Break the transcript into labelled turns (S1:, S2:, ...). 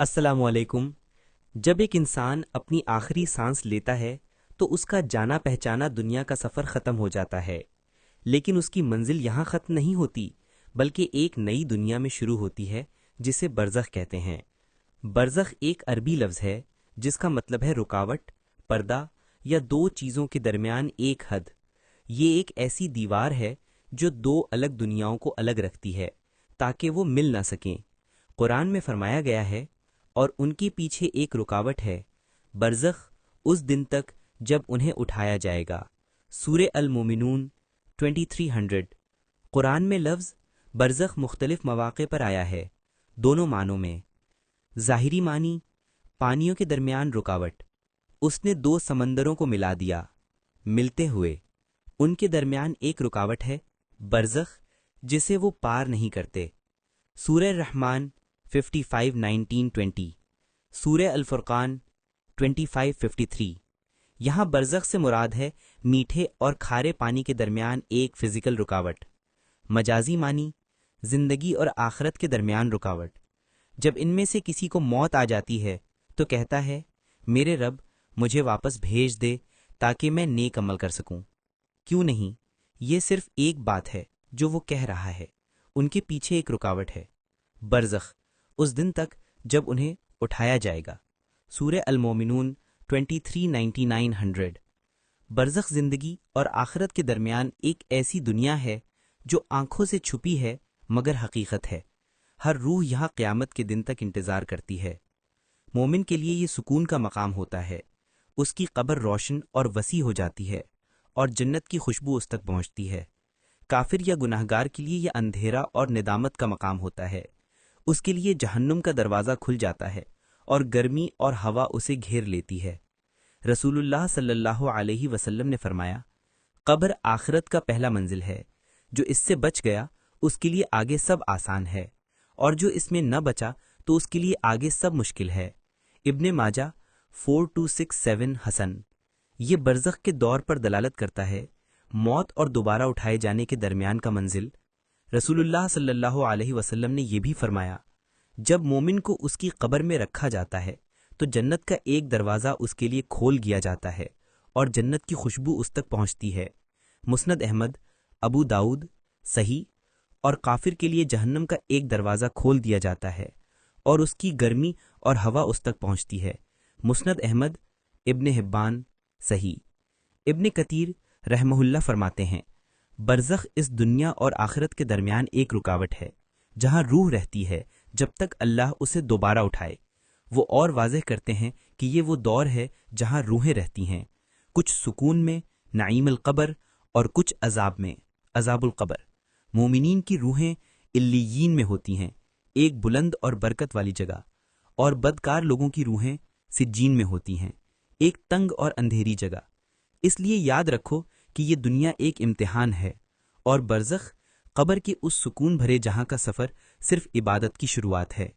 S1: السلام علیکم۔ جب ایک انسان اپنی آخری سانس لیتا ہے تو اس کا جانا پہچانا دنیا کا سفر ختم ہو جاتا ہے، لیکن اس کی منزل یہاں ختم نہیں ہوتی بلکہ ایک نئی دنیا میں شروع ہوتی ہے جسے برزخ کہتے ہیں۔ برزخ ایک عربی لفظ ہے جس کا مطلب ہے رکاوٹ، پردہ یا دو چیزوں کے درمیان ایک حد۔ یہ ایک ایسی دیوار ہے جو دو الگ دنیاؤں کو الگ رکھتی ہے تاکہ وہ مل نہ سکیں۔ قرآن میں فرمایا گیا ہے، اور ان کے پیچھے ایک رکاوٹ ہے، برزخ اس دن تک جب انہیں اٹھایا جائے گا۔ سورہ المومنون 2300۔ قرآن میں لفظ برزخ مختلف مواقع پر آیا ہے، دونوں معنوں میں۔ ظاہری معنی، پانیوں کے درمیان رکاوٹ، اس نے دو سمندروں کو ملا دیا، ملتے ہوئے ان کے درمیان ایک رکاوٹ ہے، برزخ، جسے وہ پار نہیں کرتے۔ سورہ رحمان 55:19-20، سورہ الفرقان 25:53۔ یہاں برزخ سے مراد ہے میٹھے اور کھارے پانی کے درمیان ایک فزیکل رکاوٹ۔ مجازی معنی، زندگی اور آخرت کے درمیان رکاوٹ۔ جب ان میں سے کسی کو موت آ جاتی ہے تو کہتا ہے، میرے رب مجھے واپس بھیج دے تاکہ میں نیک عمل کر سکوں۔ کیوں نہیں؟ یہ صرف ایک بات ہے جو وہ کہہ رہا ہے، ان کے پیچھے ایک رکاوٹ ہے، برزخ، اس دن تک جب انہیں اٹھایا جائے گا۔ سورہ المومنون 23:99-100۔ برزخ زندگی اور آخرت کے درمیان ایک ایسی دنیا ہے جو آنکھوں سے چھپی ہے مگر حقیقت ہے۔ ہر روح یہاں قیامت کے دن تک انتظار کرتی ہے۔ مومن کے لیے یہ سکون کا مقام ہوتا ہے، اس کی قبر روشن اور وسیع ہو جاتی ہے اور جنت کی خوشبو اس تک پہنچتی ہے۔ کافر یا گناہگار کے لیے یہ اندھیرا اور ندامت کا مقام ہوتا ہے، اس کے لیے جہنم کا دروازہ کھل جاتا ہے اور گرمی اور ہوا اسے گھیر لیتی ہے۔ رسول اللہ صلی اللہ علیہ وسلم نے فرمایا، قبر آخرت کا پہلا منزل ہے، جو اس سے بچ گیا اس کے لیے آگے سب آسان ہے، اور جو اس میں نہ بچا تو اس کے لیے آگے سب مشکل ہے۔ ابن ماجہ 4267 حسن۔ یہ برزخ کے دور پر دلالت کرتا ہے، موت اور دوبارہ اٹھائے جانے کے درمیان کا منزل۔ رسول اللہ صلی اللہ علیہ وسلم نے یہ بھی فرمایا، جب مومن کو اس کی قبر میں رکھا جاتا ہے تو جنت کا ایک دروازہ اس کے لیے کھول دیا جاتا ہے اور جنت کی خوشبو اس تک پہنچتی ہے۔ مسند احمد، ابو داؤد، صحیح۔ اور کافر کے لیے جہنم کا ایک دروازہ کھول دیا جاتا ہے اور اس کی گرمی اور ہوا اس تک پہنچتی ہے۔ مسند احمد، ابن حبان، صحیح۔ ابن کثیر رحمہ اللہ فرماتے ہیں، برزخ اس دنیا اور آخرت کے درمیان ایک رکاوٹ ہے جہاں روح رہتی ہے جب تک اللہ اسے دوبارہ اٹھائے۔ وہ اور واضح کرتے ہیں کہ یہ وہ دور ہے جہاں روحیں رہتی ہیں، کچھ سکون میں، نعیم القبر، اور کچھ عذاب میں، عذاب القبر۔ مومنین کی روحیں علیین میں ہوتی ہیں، ایک بلند اور برکت والی جگہ، اور بدکار لوگوں کی روحیں سجین میں ہوتی ہیں، ایک تنگ اور اندھیری جگہ۔ اس لیے یاد رکھو کہ یہ دنیا ایک امتحان ہے، اور برزخ، قبر کے اس سکون بھرے جہاں کا سفر صرف عبادت کی شروعات ہے۔